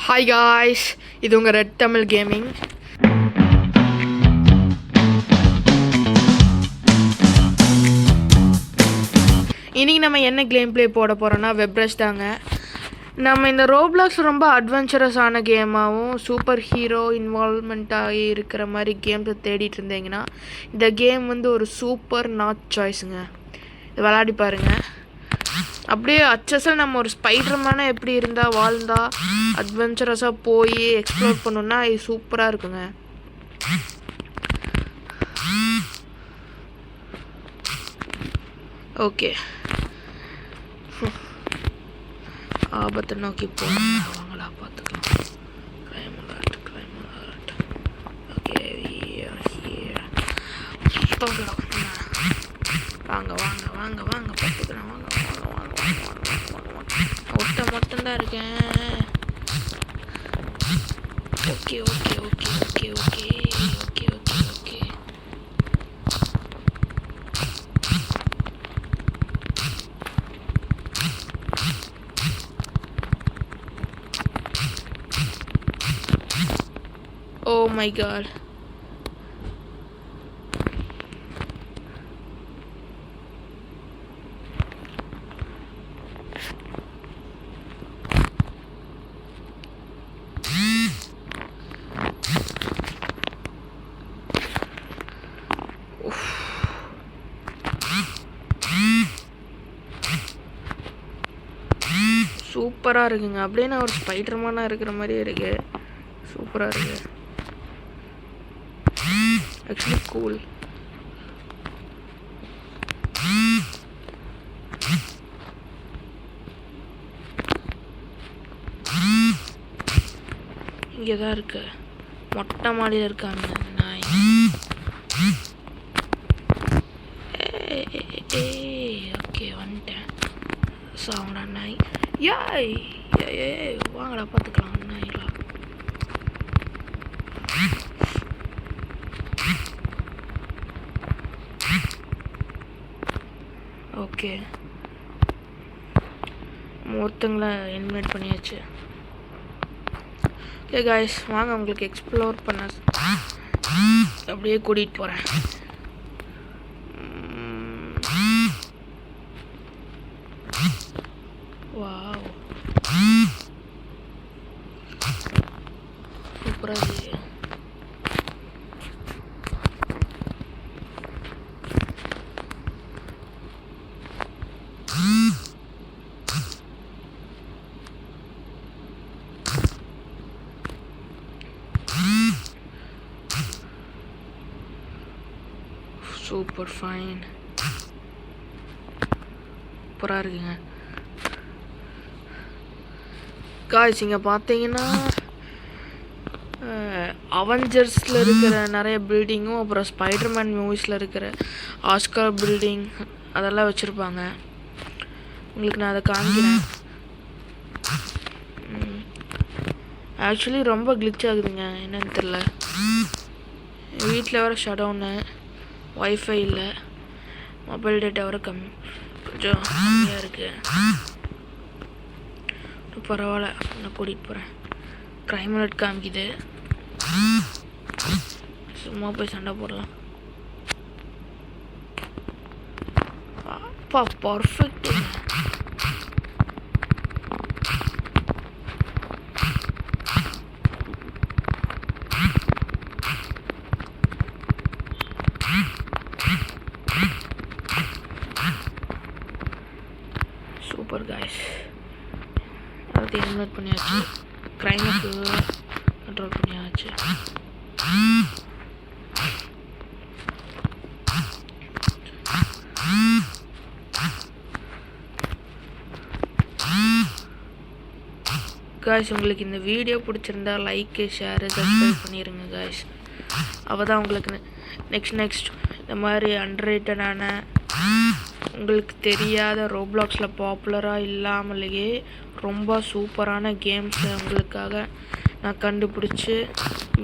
Hi guys, இது உங்கள் red Tamil gaming. இன்றைக்கி நம்ம என்ன கேம் ப்ளே போட போகிறோன்னா வெப்ரஷ் தாங்க. நம்ம இந்த ரோப்ளாக்ஸ் ரொம்ப அட்வென்ச்சரஸான கேமாகவும் சூப்பர் ஹீரோ இன்வால்வ்மெண்ட்டாகி இருக்கிற மாதிரி கேம்ஸை தேடிட்டு இருந்தீங்கன்னா இந்த கேம் வந்து ஒரு சூப்பர் நாட் சாய்ஸுங்க. இது விளையாடி பாருங்கள். அப்படியே அச்சஸில் நம்ம ஒரு ஸ்பைடர்மேனை எப்படி இருந்தால் வாழ்ந்தா அட்வென்ச்சரஸாக போய் எக்ஸ்ப்ளோர் பண்ணோன்னா இது சூப்பராக இருக்குங்க. ஓகே, ஆபத்தை நோக்கி போவாங்களா பார்த்துக்கலாம். ஓகே, வாங்க வாங்க வாங்க வாங்க பார்த்துக்கலாம். வாங்க வாங்க வாங்க வாங்க வாங்க வாங்க வாங்க ஒட்ட மட்டும்தான் இருக்கேன். Okay okay okay okay okay okay okay okay oh my god. சூப்பராக இருக்குங்க. அப்படியே நான் ஒரு ஸ்பைடர்மேனாக இருக்கிற மாதிரியே இருக்கு. சூப்பராக இருக்கு. Actually cool. இங்கே தான் இருக்கு. மொட்டை மாடியில் இருக்காங்க நாய். ஓகே வந்துட்டேன். சாவடா நாய். யாய் வாங்கடா பார்த்துக்கலாம் நாய்களா. ஓகே, ஒருத்தங்களை இன்வைட் பண்ணியாச்சு. ஓகே காய்ஸ், வாங்க உங்களுக்கு எக்ஸ்ப்ளோர் பண்ண அப்படியே கூட்டிகிட்டு போகிறேன். வாவ், சூப்பராக இருக்கு. Super fine. சூப்பராக இருக்குங்க காய்ஸ். இங்கே பார்த்தீங்கன்னா அவெஞ்சர்ஸில் இருக்கிற நிறைய பில்டிங்கும் அப்புறம் ஸ்பைடர்மேன் மூவிஸில் இருக்கிற ஆஸ்கார் பில்டிங் அதெல்லாம் வச்சுருப்பாங்க. உங்களுக்கு நான் அதை காமிக்கிறேன். ஆக்சுவலி ரொம்ப கிளிச் ஆகுதுங்க, என்னன்னு தெரில. வீட்டில் வர ஷட்டவுனு, ஒய்ஃபை இல்லை, மொபைல் டேட்டா வர கொஞ்சம் கம்மியாக இருக்குது. பரவாயில்ல, நான் கூட்டிகிட்டு போகிறேன். க்ரைம் அலர்ட் காமிக்குது. சும்மா போய் சண்டை போடலாம். அப்பா பர்ஃபெக்ட். சூப்பர் காய்ஸ், அதை இன்வைட் பண்ணியாச்சு. க்ரைமுக்கு கண்ட்ரோல் பண்ணியாச்சு. காய்ஸ், உங்களுக்கு இந்த வீடியோ பிடிச்சிருந்தா லைக்கு, ஷேரு, சப்ஸ்கிரைப் பண்ணிடுங்க காய்ஸ். அப்போ தான் உங்களுக்கு நெக்ஸ்ட் இந்த மாதிரி அண்டர்ரேட்டடான உங்களுக்கு தெரியாத ரோப்ளாக்ஸில் பாப்புலராக இல்லாமலேயே ரொம்ப சூப்பரான கேம்ஸை உங்களுக்காக நான் கண்டுபிடிச்சி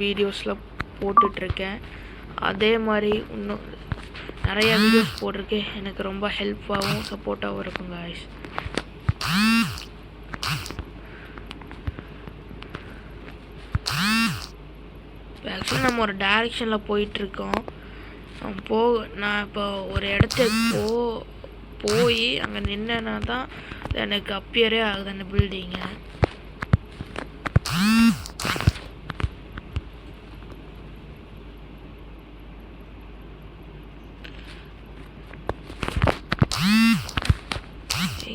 வீடியோஸில் போட்டுட்ருக்கேன். அதே மாதிரி இன்னும் நிறையா வீடியோஸ் போட்டிருக்கேன். எனக்கு ரொம்ப ஹெல்ப்பாகவும் சப்போர்ட்டாகவும் இருக்கும் காய்ஸ். ஆக்சுவலி நம்ம ஒரு டைரெக்ஷனில் போயிட்டுருக்கோம். நான் இப்போ ஒரு இடத்துக்கு போய் அங்கே நின்னா தான் எனக்கு அப்பியரே ஆகுது அந்த பில்டிங்கு.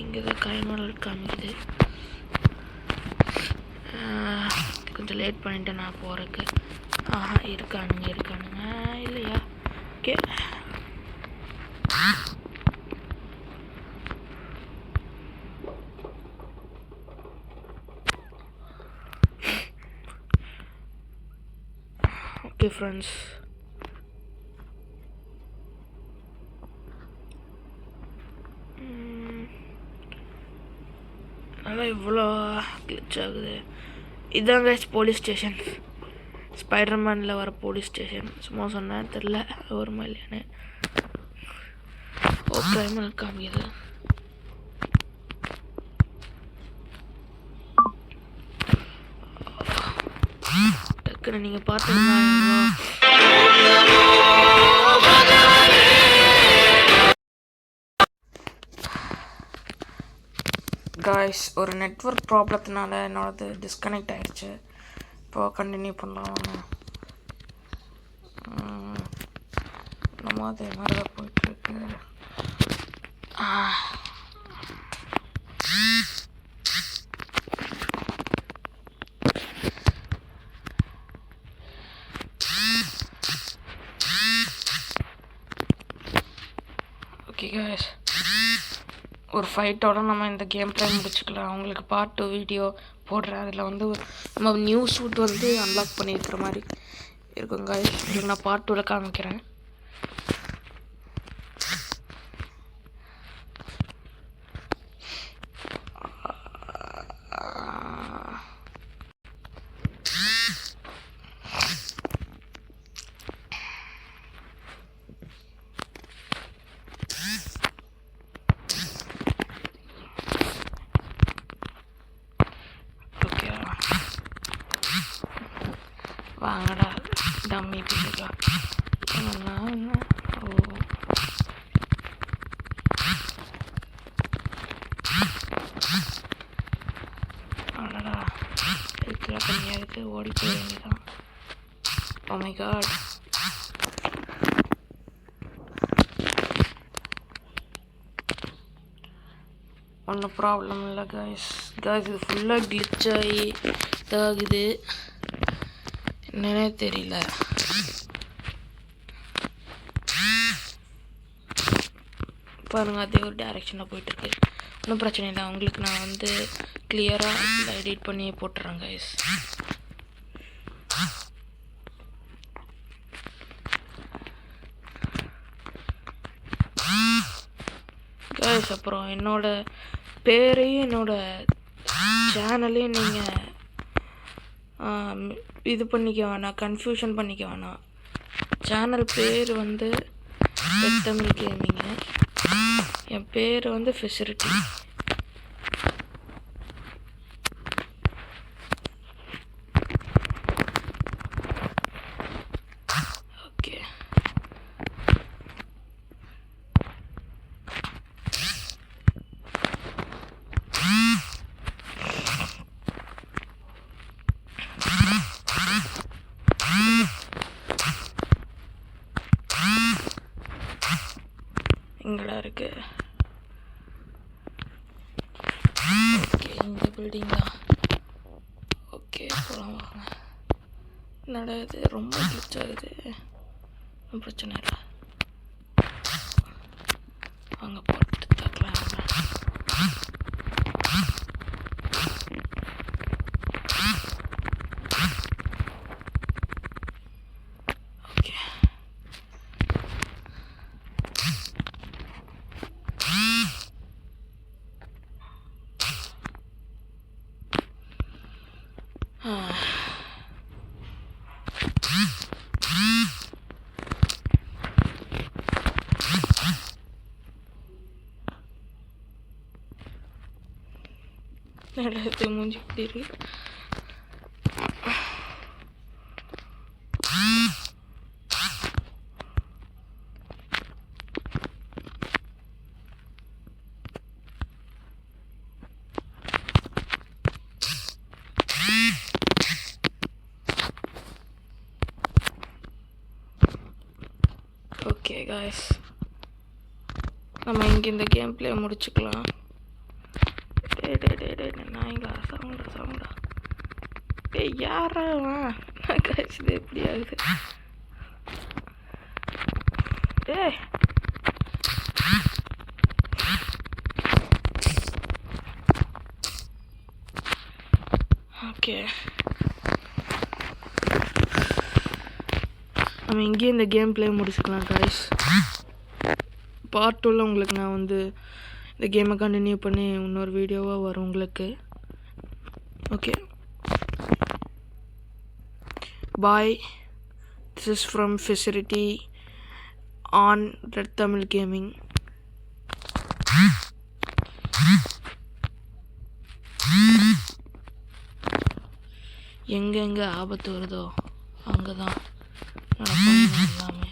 இங்கே தான் கிரைமினல் காமிக்குது. கொஞ்சம் லேட் பண்ணிட்டேன் நான் போகிறதுக்கு. இருக்கானுங்க இல்லையா? ஓகே, ஓகே ஃப்ரெண்ட்ஸ், அதான் இவ்வளோ கிளிச் ஆகுது. இதாங்க போலீஸ் ஸ்டேஷன், ஸ்பைடர்மேனில் வர போலீஸ் ஸ்டேஷன். சும்மா சொன்னேன், தெரில வருமா இல்லையான்னு. கிரைமினல் காமிக்குது. டக்குன்னு நீங்கள் பார்த்துருந்தா காய்ஸ், ஒரு நெட்வொர்க் ப்ராப்ளத்தினால என்னோடது டிஸ்கனெக்ட் ஆகிடுச்சு. இப்போ கண்டினியூ பண்ணலாம். நம்ம அதே மாதிரி தான் போயிட்டுருக்கு. ஓகே காய்ஸ், ஒரு ஃபைட்டோட நம்ம இந்த கேம் ப்ளே முடிச்சுக்கலாம். உங்களுக்கு பார்ட் 2 வீடியோ போடுறேன். அதில் வந்து நம்ம நியூ சூட் வந்து அன்லாக் பண்ணியிருக்கிற மாதிரி இருக்கும் காய்ஸ். உங்களுக்கு நான் பார்ட் 2ல் காமிக்கிறேன். வாங்கடா டம்மி பிடிக்கா. அடடா, இருக்கிற கம்மியாக இருக்குது, ஓடி போய் வேண்டியதான். ஓ மை காட், ஒன்றும் ப்ராப்ளம் இல்லை காய்ஸ். இது ஃபுல்லாக கிளிச் ஆகி இதாகுது, என்னன்னே தெரியல. பாருங்க, அதே ஒரு டைரெக்ஷனில் போயிட்டுருக்கு. ஒன்றும் பிரச்சனை இல்லை. உங்களுக்கு நான் வந்து கிளியராக எடிட் பண்ணி போட்டுறேன் கைஸ். கைஸ், அப்புறம் என்னோட பேரையும் என்னோட சேனலையும் நீங்கள் இது பண்ணிக்க வேணாம், கன்ஃபியூஷன் பண்ணிக்க வேணாம். சேனல் பேர் வந்து தமிழ் கேமிங்கு, என் பேர் வந்து ஃபெசிலிட்டி. ஓகே, இங்கடா இருக்கு. ஓகே, இந்த பில்டிங் தான். ஓகே, போகலாம் வாங்க. என்னடா இது ரொம்ப கிளிச் ஆகுது. பிரச்சனை இல்லை, வாங்க போட்டு தாக்கலாம். ஓகே, நடத்து மூஞ்சி இப்படி இருக்கு. காய்ஸ், நம்ம இங்கே இந்த கேம் பிளே முடிச்சுக்கலாம். நாய்ங்களா சவுண்டா யாரா காய்ஸ், இது எப்படி ஆகுது? ஓகே, நம்ம இங்கேயே இந்த கேம் பிளே முடிச்சுக்கலாம் காய்ஸ். பார்ட் 2ல் உங்களுக்கு நான் வந்து இந்த கேமை கண்டினியூ பண்ணி இன்னொரு வீடியோவாக வரும் உங்களுக்கு. Okay, bye. This is from facility on red Tamil gaming. எங்கெங்கே ஆபத்து வருதோ அங்கே தான் நடக்கும் எல்லாமே.